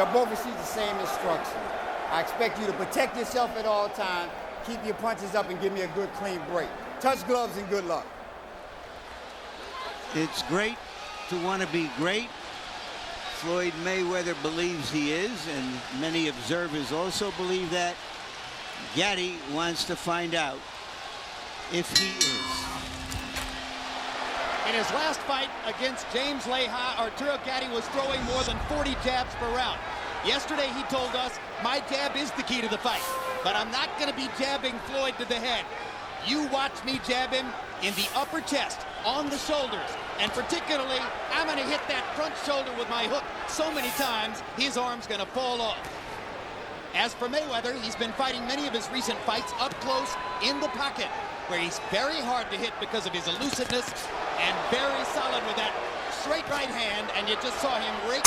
You'll both receive the same instruction. I expect you to protect yourself at all times, keep your punches up, and give me a good, clean break. Touch gloves and good luck. It's great to want to be great. Floyd Mayweather believes he is, and many observers also believe that. Gatti wants to find out if he is. In his last fight against James Leija, Arturo Gatti was throwing more than 40 jabs per round. Yesterday he told us, my jab is the key to the fight, but I'm not going to be jabbing Floyd to the head. You watch me jab him in the upper chest, on the shoulders, and particularly, I'm going to hit that front shoulder with my hook so many times, his arm's going to fall off. As for Mayweather, he's been fighting many of his recent fights up close in the pocket, where he's very hard to hit because of his elusiveness and very solid with that straight right hand, and you just saw him rake.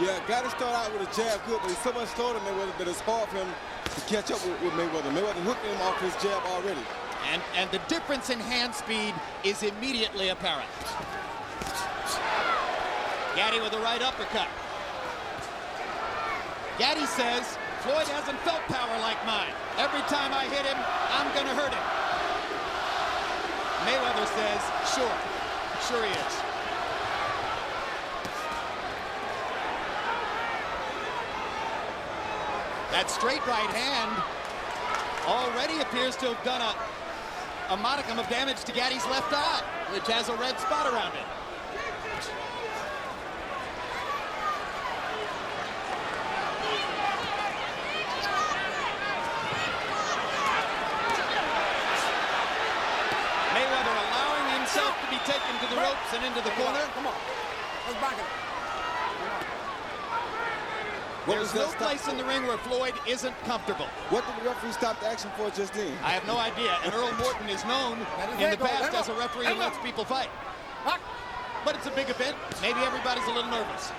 Yeah, got to start out with a jab good, but he's so much slower than Mayweather that it's hard for him to catch up with Mayweather. Mayweather hooked him off his jab already. And the difference in hand speed is immediately apparent. Gatti with a right uppercut. Gatti says, Floyd hasn't felt power like mine. Every time I hit him, I'm going to hurt him. Mayweather says, sure he is. That straight right hand already appears to have done a modicum of damage to Gatti's left eye, which has a red spot around it. Mayweather allowing himself to be taken to the ropes and into the corner. Come on. Let's back it up. There's no place in the ring where Floyd isn't comfortable. What did the referee stop the action for just then? I have no idea. And Earl Morton is known in the past as a referee who lets people fight. But it's a big event. Maybe everybody's a little nervous.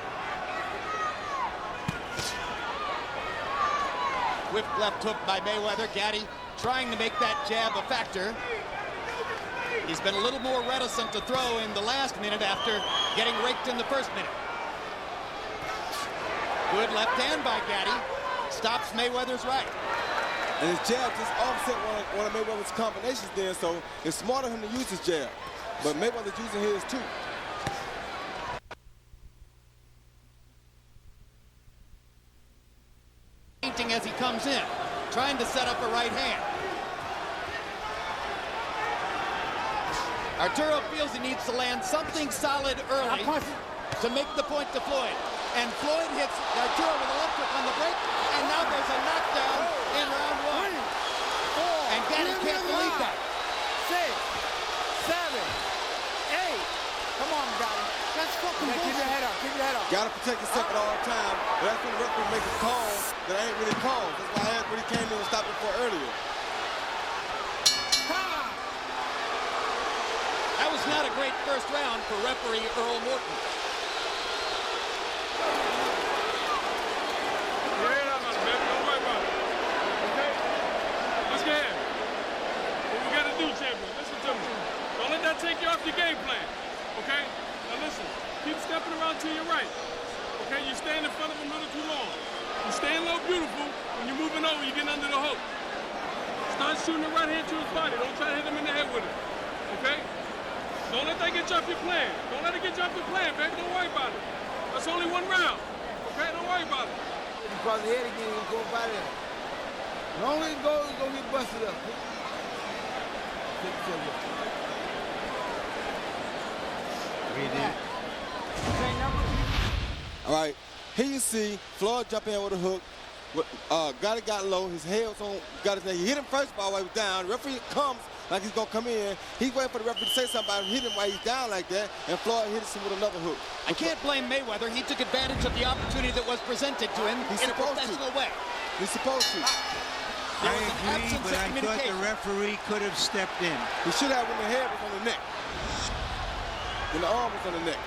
Whipped left hook by Mayweather. Gatti trying to make that jab a factor. He's been a little more reticent to throw in the last minute after getting raked in the first minute. Good left hand by Gatti. Stops Mayweather's right. And his jab just offset one of Mayweather's combinations there, so it's smart of him to use his jab. But Mayweather's using his too. Painting as he comes in, trying to set up a right hand. Arturo feels he needs to land something solid early to make the point to Floyd. And Floyd hits Arturo with a left hook on the break, and now there's a knockdown in round one. And Gatti can't believe that. 6, 7, 8. Come on, Gatti. That's fucking bullshit. Keep your head up. Keep your head up. Got to protect yourself at all times. But that's when the referee make a call that ain't really called. That's why I asked when he came in and stopped it for earlier. That was not a great first round for referee Earl Morton. Take you off your game plan, okay? Now listen, keep stepping around to your right, okay? You're staying in front of him a little too long. You're staying low beautiful. When you're moving over, you get under the hook. Start shooting the right hand to his body. Don't try to hit him in the head with it, okay? Don't let that get you off your plan. Don't let it get you off your plan, baby. Don't worry about it. That's only one round, okay? Don't worry about it. If you cross the head again, you'll go by there. As long as it goes, it's going to get busted up. All right, here you see Floyd jump in with a hook. Gatti got low. His head was on Gatti's neck. He hit him first while he was down. The referee comes like he's going to come in. He's waiting for the referee to say something about him, hit him while he's down like that, and Floyd hits him with another hook. I can't blame Mayweather. He took advantage of the opportunity that was presented to him in a professional way. He's supposed to. I agree, but I thought the referee could have stepped in. He should have when the head was on the neck. When the arm was on the neck.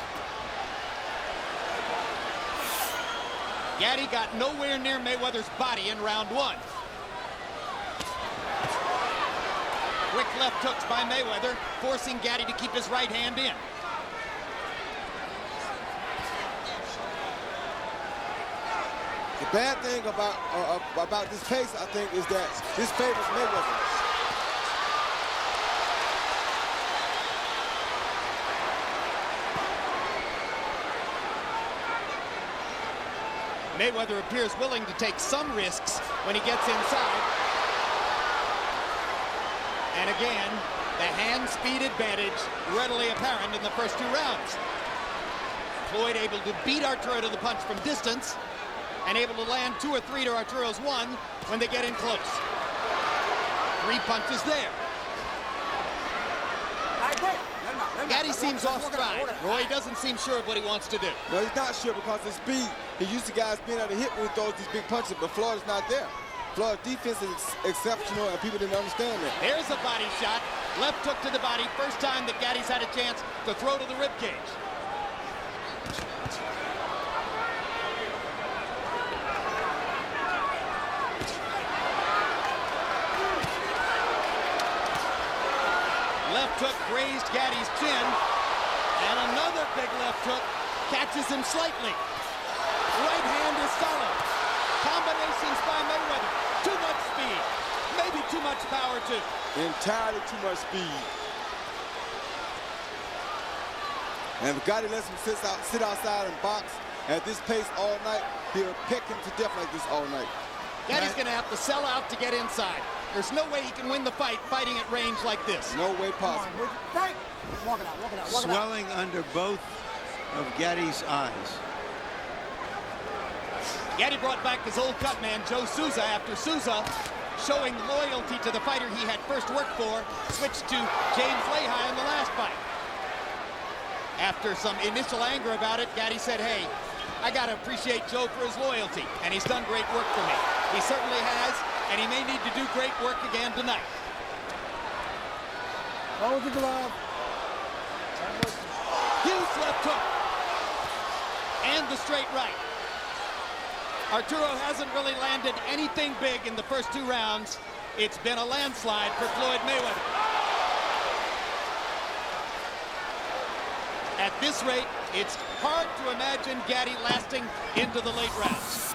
Gatti got nowhere near Mayweather's body in round one. Quick left hooks by Mayweather, forcing Gatti to keep his right hand in. bad thing about this pace, I think, is that this favors Mayweather. Mayweather appears willing to take some risks when he gets inside. And again, the hand speed advantage readily apparent in the first 2 rounds. Floyd able to beat Arturo to the punch from distance and able to land 2 or 3 to Arturo's 1 when they get in close. 3 punches there. Gatti seems off stride. Roy doesn't seem sure of what he wants to do. No, he's not sure because his speed. He's used to guys being able to hit when he throws these big punches, but Floyd is not there. Floyd's defense is exceptional, and people didn't understand that. There's a body shot. Left hook to the body. First time that Gatti's had a chance to throw to the ribcage. Left hook grazed Gatti's chin, and another big left hook catches him slightly. Right hand is solid. Combinations by Mayweather. Too much speed. Maybe too much power, too. Entirely too much speed. And if Gatti lets him sit outside and box at this pace all night, he'll peck him to death like this all night. Gatti's going to have to sell out to get inside. There's no way he can win the fight fighting at range like this. No way possible. Walk it out. Swelling under both of Gatti's eyes. Gatti brought back his old cut man, Joe Souza, after Souza, showing loyalty to the fighter he had first worked for, switched to James Lehi in the last fight. After some initial anger about it, Gatti said, hey, I got to appreciate Joe for his loyalty, and he's done great work for me. He certainly has, and he may need to do great work again tonight. Hold the glove. Huge left hook. And the straight right. Arturo hasn't really landed anything big in the first 2 rounds. It's been a landslide for Floyd Mayweather. At this rate, it's hard to imagine Gatti lasting into the late rounds.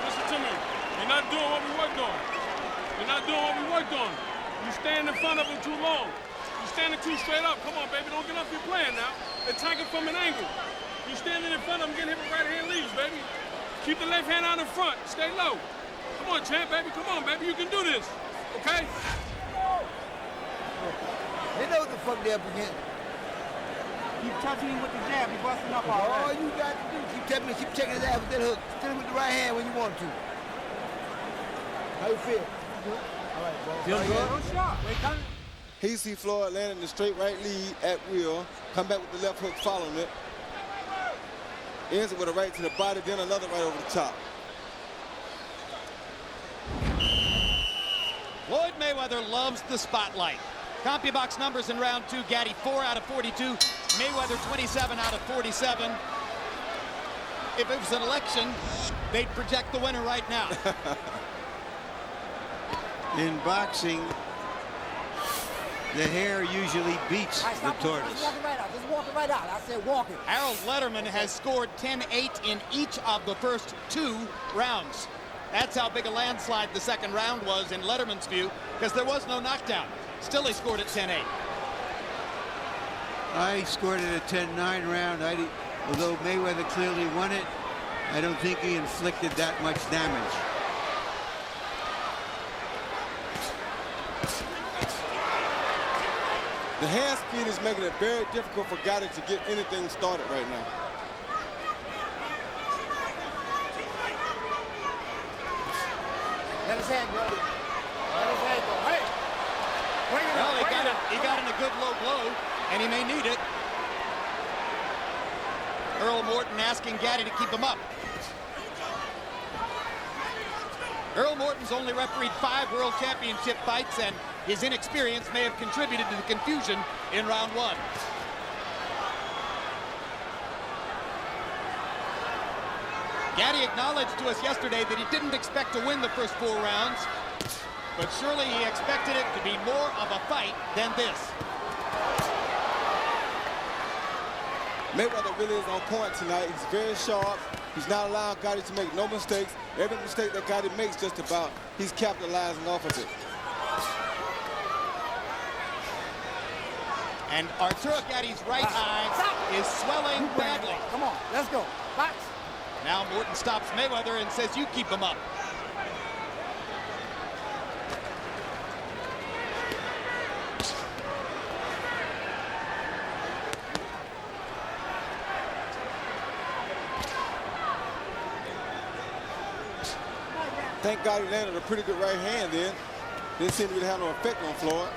Listen to me. You're not doing what we worked on. You're not doing what we worked on. You stand in front of him too long. You're standing too straight up. Come on, baby. Don't get off your plan now. Attacking from an angle. You're standing in front of him, getting hit with right hand leads, baby. Keep the left hand out in front. Stay low. Come on, champ, baby. Come on, baby. You can do this. Okay? They know what the fuck they're up against. Keep touching him with the jab. You're busting up all right. All you got to do is keep checking his ass with that hook. Hit him with the right hand when you want to. How you feel? All right, bro. Feel good? Good shot. He see Floyd landing the straight right lead at will, come back with the left hook following it. Ends it with a right to the body, then another right over the top. Floyd Mayweather loves the spotlight. CompuBox numbers in round 2, Gatti 4 out of 42, Mayweather 27 out of 47. If it was an election, they'd project the winner right now. In boxing, the hare usually beats the tortoise. Just walk it right out. I said walk it. Harold Letterman has scored 10-8 in each of the first 2 rounds. That's how big a landslide the second round was in Letterman's view, because there was no knockdown. Still, he scored at 10-8. I scored it a 10-9 round. Although Mayweather clearly won it, I don't think he inflicted that much damage. The hand speed is making it very difficult for Gatti to get anything started right now. Let his hand go. Let his hand go. Hey! Bring it Well, up. he got in a good low blow, and he may need it. Earl Morton asking Gatti to keep him up. Earl Morton's only refereed 5 World Championship fights, and his inexperience may have contributed to the confusion in round 1. Gatti acknowledged to us yesterday that he didn't expect to win the first 4 rounds, but surely he expected it to be more of a fight than this. Mayweather really is on point tonight. He's very sharp. He's not allowing Gatti to make no mistakes. Every mistake that Gatti makes, just about, he's capitalizing off of it. And Arturo Gatti's right eye is swelling badly. Come on, let's go. Box. Now Morton stops Mayweather and says, you keep him up. Thank God he landed a pretty good right hand then. Didn't seem to really have no effect on Floyd.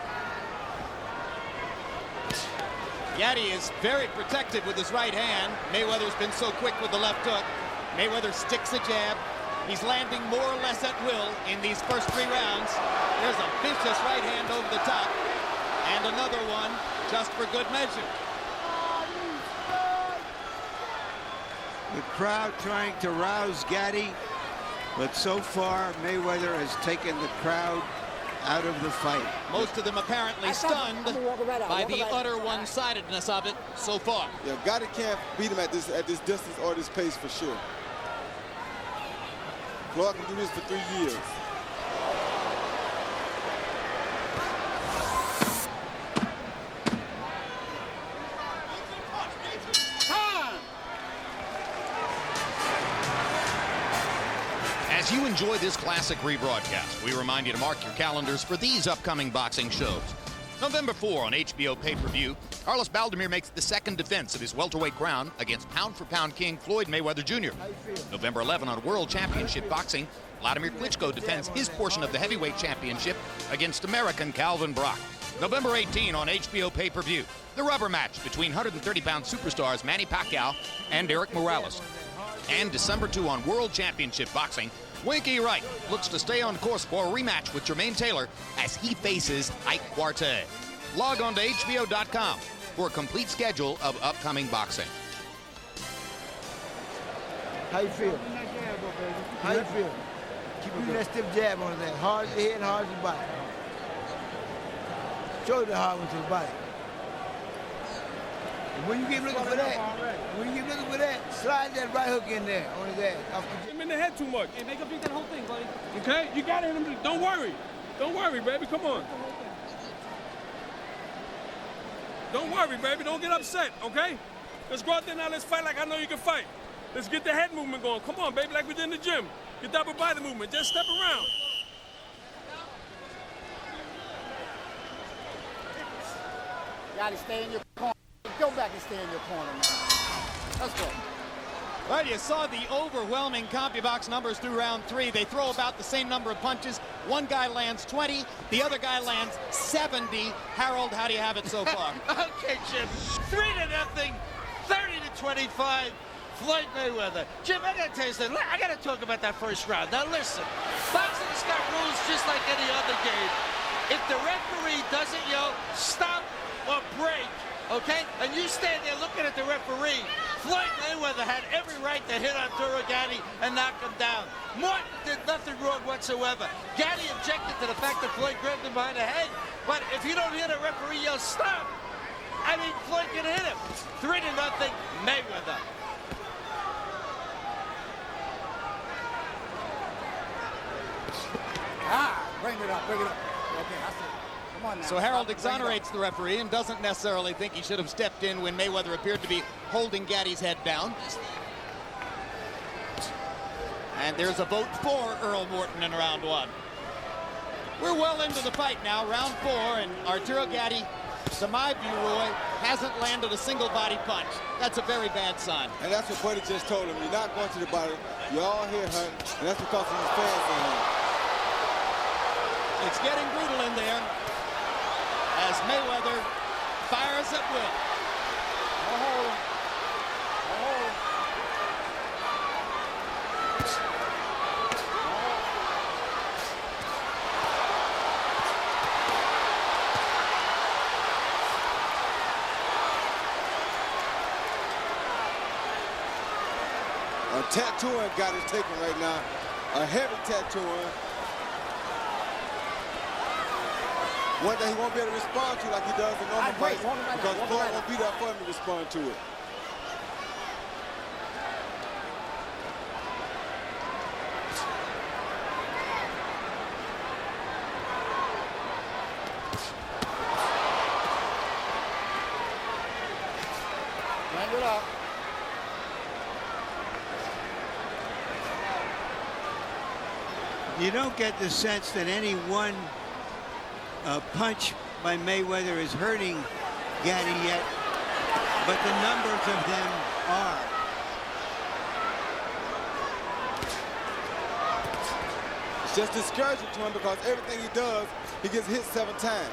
Gatti is very protective with his right hand. Mayweather's been so quick with the left hook. Mayweather sticks a jab. He's landing more or less at will in these first 3 rounds. There's a vicious right hand over the top. And another one just for good measure. The crowd trying to rouse Gatti, but so far Mayweather has taken the crowd out of the fight. Most of them apparently stunned by the utter one-sidedness of it so far. Yeah, Gatti can't beat him at this distance or this pace for sure. Floyd can do this for 3 years. As you enjoy this classic rebroadcast, we remind you to mark your calendars for these upcoming boxing shows. November 4 on HBO pay-per-view, Carlos Baldomir makes the second defense of his welterweight crown against pound-for-pound king Floyd Mayweather Jr. November 11 on World Championship Boxing, Vladimir Klitschko defends his portion of the heavyweight championship against American Calvin Brock. November 18 on HBO pay-per-view, the rubber match between 130-pound superstars Manny Pacquiao and Eric Morales. And December 2 on World Championship Boxing, Winky Wright looks to stay on course for a rematch with Jermaine Taylor as he faces Ike Quartet. Log on to HBO.com for a complete schedule of upcoming boxing. How you feel? How you feel? Keep that stiff jab on that. Hard as the head, hard as the body. Show you the hard one to the body. And when you get looking for that, slide that right hook in there on his ass. Hit him in the head too much. Hey, make him beat that whole thing, buddy. Okay? You got it. Don't worry. Don't worry, baby. Come on. Don't worry, baby. Don't get upset, okay? Let's go out there now. Let's fight like I know you can fight. Let's get the head movement going. Come on, baby, like we did in the gym. Get that upper body movement. Just step around. Gotta stay in your corner. Go back and stay in your corner, man. Let's go. Well, you saw the overwhelming CompuBox numbers through round 3. They throw about the same number of punches. One guy lands 20, the other guy lands 70. Harold, how do you have it so far? Okay, Jim. 3-0, 30-25. Floyd Mayweather. Jim, I gotta tell you something. I gotta talk about that first round. Now listen, boxing has got rules just like any other game. If the referee doesn't yell stop or break, okay, and you stand there looking at the referee, Floyd Mayweather had every right to hit Arturo Gatti and knock him down. Morton did nothing wrong whatsoever. Gatti objected to the fact that Floyd grabbed him behind the head, but if you don't hear the referee yell stop, I mean, Floyd can hit him. 3-0, Mayweather. Bring it up, bring it up. Okay, I see. Come on now. So Harold exonerates the referee and doesn't necessarily think he should have stepped in when Mayweather appeared to be holding Gatti's head down. And there's a vote for Earl Morton in round 1. We're well into the fight now, round 4, and Arturo Gatti, to my view, Roy, hasn't landed a single body punch. That's a very bad sign. And that's what Buddy just told him. You're not going to the body. You're all here hunting, and that's because of his fans in here. It's getting brutal in there as Mayweather fires at will. A tattooing got his taken right now. A heavy tattooing. One that he won't be able to respond to like he does in normal fights because Floyd won't be there for him to respond to it. Good up. You don't get the sense that any one punch by Mayweather is hurting Gatti yet, but the numbers of them are. It's just discouraging to him because everything he does, he gets hit 7 times.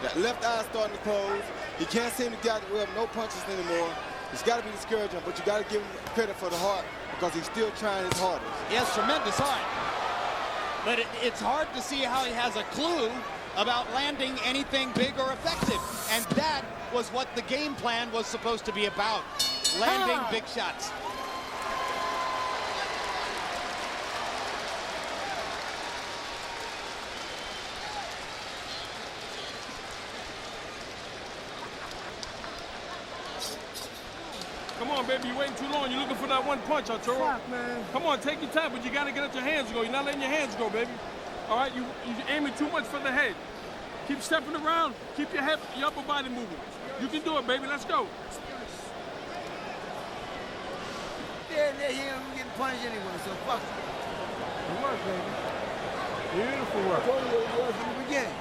That left eye starting to close. He can't seem to get away with no punches anymore. It's got to be discouraging, but you got to give him credit for the heart because he's still trying his hardest. He has tremendous heart. But it's hard to see how he has a clue about landing anything big or effective. And that was what the game plan was supposed to be about, landing big shots. Come on, baby, you're waiting too long. You're looking for that one punch, Arturo. Fuck, man. Come on, take your time, but you got to get out your hands go. You're not letting your hands go, baby. All right, you're aiming too much for the head. Keep stepping around. Keep your upper body moving. You can do it, baby. Let's go. Yeah, he ain't getting punished anyway, so fuck it. Good work, baby. Beautiful work. I told you it was from the beginning.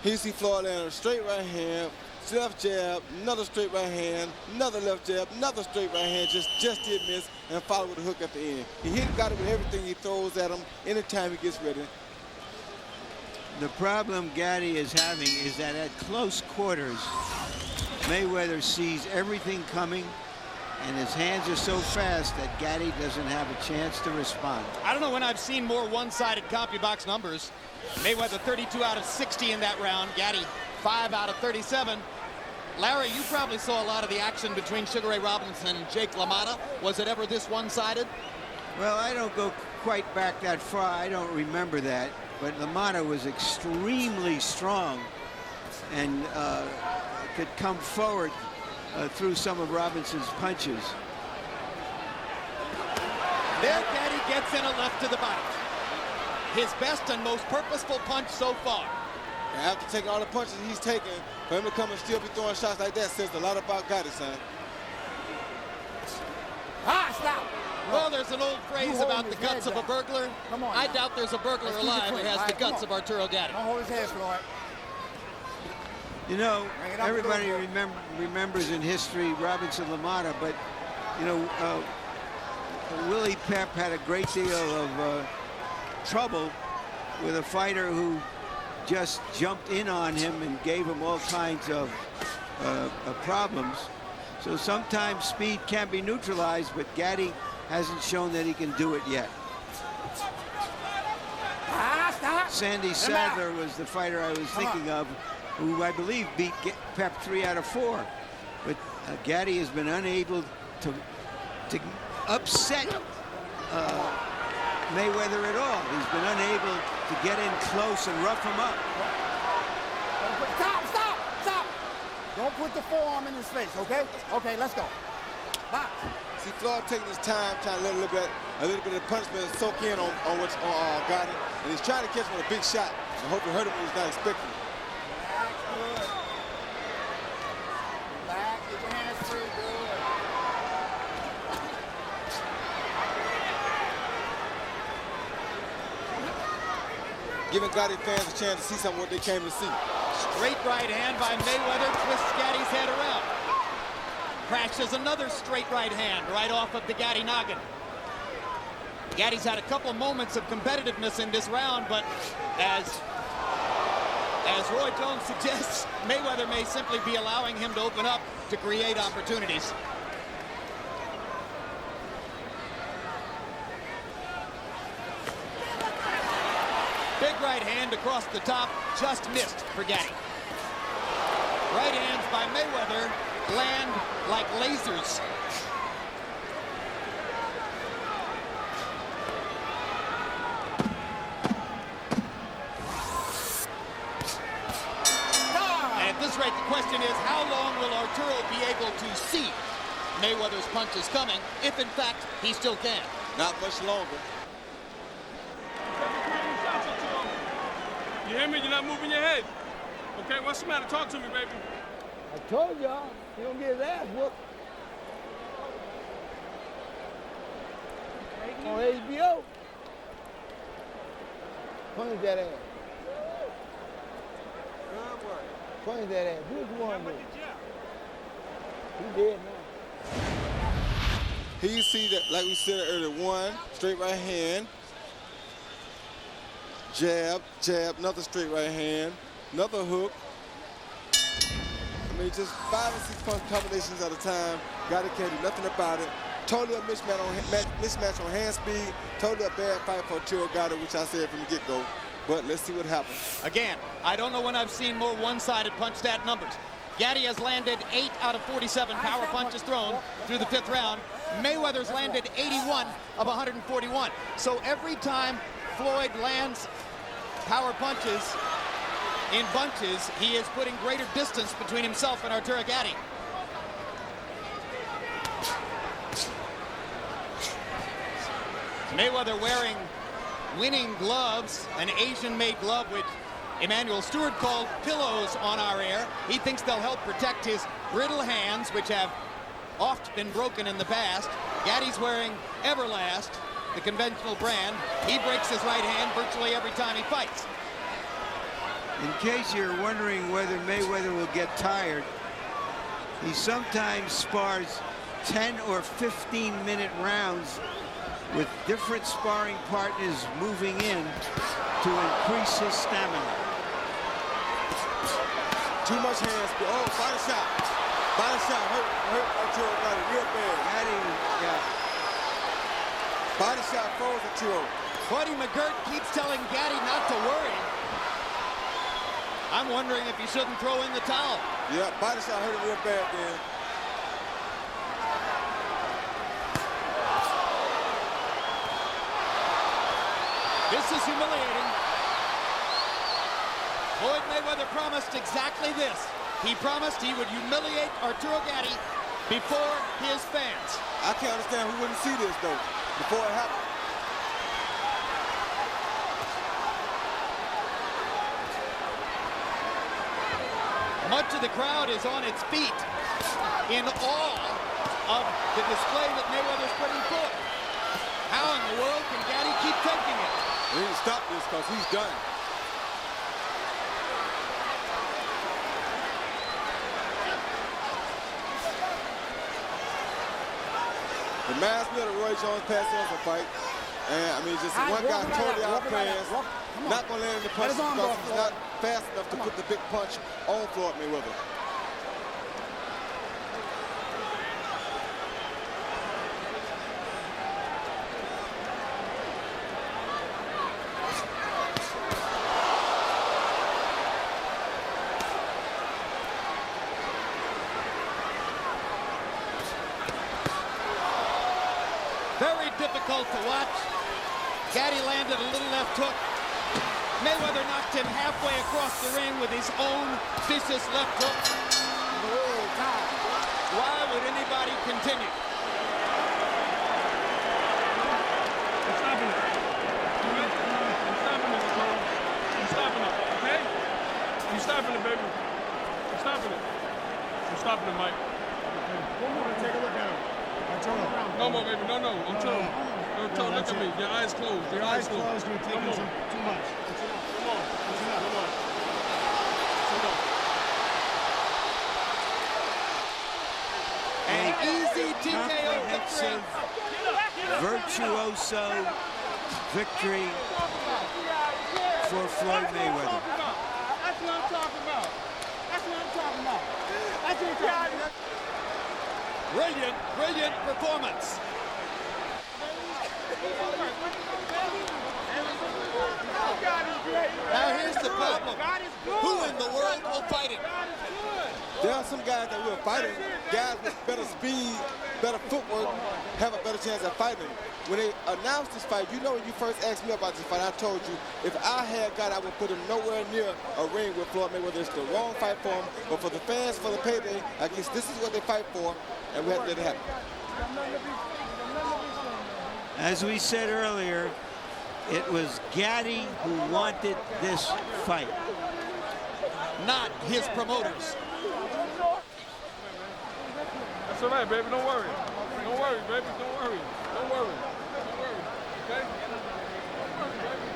Here you see Floyd land a straight right hand, left jab, another straight right hand, another left jab, another straight right hand, just did miss, and follow with a hook at the end. He hit Gatti with everything he throws at him anytime he gets ready. The problem Gatti is having is that at close quarters, Mayweather sees everything coming, and his hands are so fast that Gatti doesn't have a chance to respond. I don't know when I've seen more one-sided CompuBox numbers. Mayweather 32 out of 60 in that round. Gatti 5 out of 37. Larry, you probably saw a lot of the action between Sugar Ray Robinson and Jake LaMotta. Was it ever this one-sided? Well, I don't go quite back that far. I don't remember that. But LaMotta was extremely strong and could come forward through some of Robinson's punches. There, Gatti gets in a left to the body. His best and most purposeful punch so far. And after taking all the punches he's taken, for him to come and still be throwing shots like that says a lot about Gatti, son. Stop. Well, there's an old phrase about the guts of a burglar. Come on, I now. doubt there's a burglar alive who has the guts of Arturo Gatti. Don't hold his head, Floyd. You know, Bring it up everybody a little bit. remembers in history Robinson LaMotta, but, you know, Willie Pep had a great deal of trouble with a fighter who just jumped in on him and gave him all kinds of problems. So sometimes speed can be neutralized, but Gatti hasn't shown that he can do it yet. Stop. Sandy Sadler was the fighter I was thinking of, who I believe beat Pep 3 out of 4. But Gatti has been unable to upset Mayweather at all. He's been unable to get in close and rough him up. Stop. Don't put the forearm in his face, okay? Okay, let's go. Box. See Floyd taking his time, trying to let a little bit of punishment soak in on Gatti, and he's trying to catch him with a big shot. I hope it hurt him when he's not expecting it. Relax, get your hands free, good. Giving Gatti fans a chance to see something what they came to see. Straight right hand by Mayweather twists Gatti's head around. Crashes another straight right hand right off of the Gatti noggin. Gatti's had a couple moments of competitiveness in this round, but as Roy Jones suggests, Mayweather may simply be allowing him to open up to create opportunities. Big right hand across the top, just missed for Gatti. Right hands by Mayweather land like lasers. And at this rate, the question is, how long will Arturo be able to see Mayweather's punches coming, if in fact he still can? Not much longer. You hear me? You're not moving your head. Okay, what's the matter? Talk to me, baby. I told y'all, he don't get his ass whooped. On HBO. Punish that ass. Punish that ass. Who's the one? He dead now. Here you see that, like we said earlier, one straight right hand, jab, jab, another straight right hand, another hook. I mean, just 5 or 6 punch combinations at a time. Gotti can't do nothing about it. Totally a mismatch on hand speed. Totally a bad fight for Arturo Gatti, which I said from the get-go. But let's see what happens. Again, I don't know when I've seen more one-sided punch stat numbers. Gatti has landed 8 out of 47 power punches thrown through the 5th round. Mayweather's landed 81 of 141. So every time Floyd lands power punches in bunches, he is putting greater distance between himself and Arturo Gatti. Mayweather wearing winning gloves, an Asian-made glove which Emmanuel Stewart called pillows on our air. He thinks they'll help protect his brittle hands, which have oft been broken in the past. Gatti's wearing Everlast, the conventional brand. He breaks his right hand virtually every time he fights. In case you're wondering whether Mayweather will get tired, he sometimes spars 10 or 15-minute rounds with different sparring partners moving in to increase his stamina. Too much hand speed. Oh, body shot. Body shot hurt Arturo Gatti real bad. Gatti, yeah. Body shot froze Arturo. Buddy McGirt keeps telling Gatti not to worry. I'm wondering if he shouldn't throw in the towel. Yeah, body shot hurt him real bad then. This is humiliating. Floyd Mayweather promised exactly this. He promised he would humiliate Arturo Gatti before his fans. I can't understand who wouldn't see this, though, before it happened. Much of the crowd is on its feet in awe of the display that Mayweather's putting forth. How in the world can Gatti keep taking it? We need to stop this because he's done. Reminds me of the Roy Jones Pat Johnson fight. And I mean, just one guy totally outplans. Not going to land in the punches because he's not fast enough to put the big punch on Floyd Mayweather. Very difficult to watch. Gatti landed a little left hook. Mayweather knocked him halfway across the ring with his own vicious left hook. Why would anybody continue? I'm stopping it. I'm stopping it, Nicole. I'm stopping it, okay? I'm stopping it, baby. I'm stopping it. I'm stopping it, Mike. One more to take a look at him. No more, baby. No. Arturo, look at me. Your eyes closed. Your eyes closed. You're taking too much. That's enough. Come on. That's enough. Come on. An easy TKO victory. Virtuoso victory for Floyd Mayweather. That's what I'm talking about. That's what I'm talking about. That's what I'm talking about. Brilliant performance. Now here's the problem. Who in the world will fight him? There are some guys that will fight him. Guys with better speed, better footwork, have a better chance at fighting him. When they announced this fight, you know when you first asked me about this fight, I told you if I had got, I would put him nowhere near a ring with Floyd Mayweather. It's the wrong fight for him, but for the fans, for the payday, I guess this is what they fight for, and we have to let it happen. As we said earlier, it was Gatti who wanted this fight. not his promoters. That's all right, baby. Don't worry. Don't worry, baby. Don't worry. Don't worry. Don't worry. Okay? Don't worry, baby.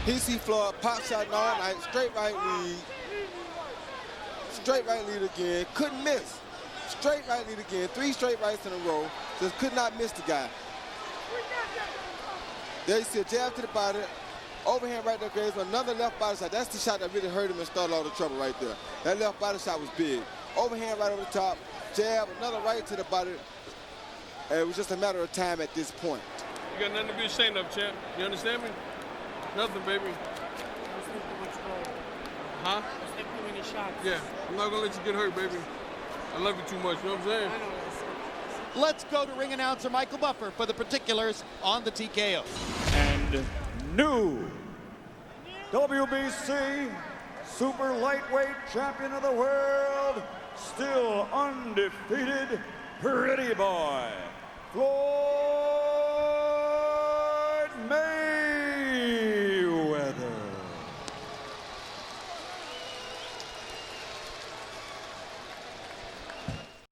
He see Floyd pop shot all night, straight right lead. Straight right lead again, couldn't miss. Straight right lead again, 3 straight rights in a row. Just could not miss the guy. There you see a jab to the body. Overhand right there, Graves, another left body shot. That's the shot that really hurt him and started all the trouble right there. That left body shot was big. Overhand right over the top, jab, another right to the body. And it was just a matter of time at this point. You got nothing to be ashamed of, champ. You understand me? Nothing, baby. Huh? Yeah, I'm not gonna let you get hurt, baby. I love you too much, you know what I'm saying? Let's go to ring announcer Michael Buffer for the particulars on the TKO. And new WBC Super Lightweight Champion of the World, still undefeated, Pretty Boy, Floyd